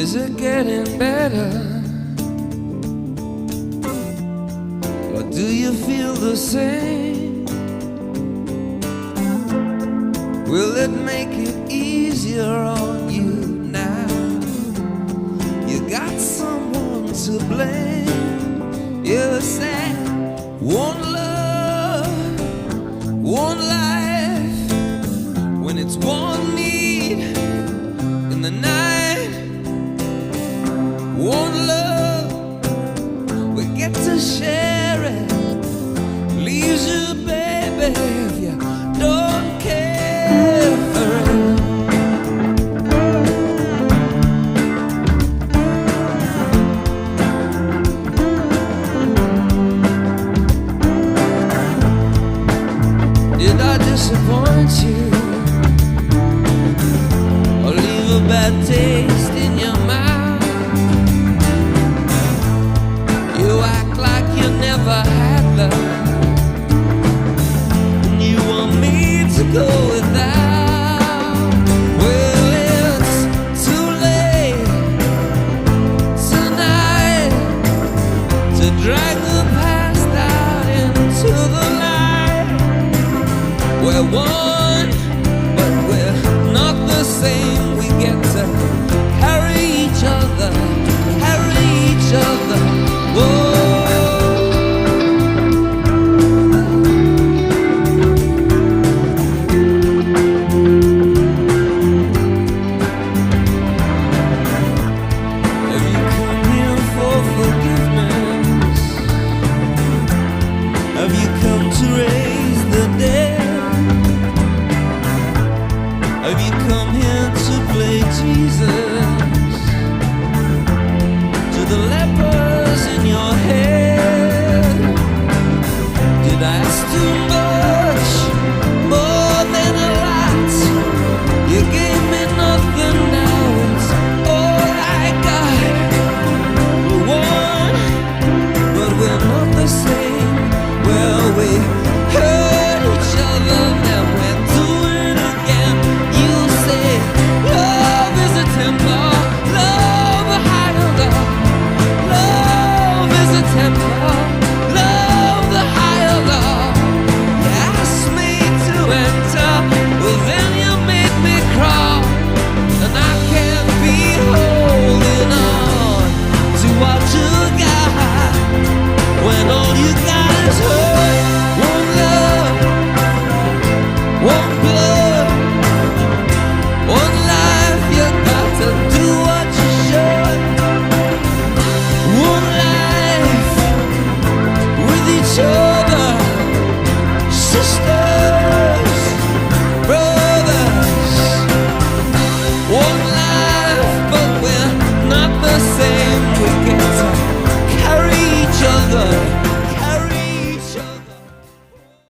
Is it getting better? Or do you feel the same? Will it make it easier on you now? You got someone to blame. You said one love, one life, when it's one need in the night. One love we get to share.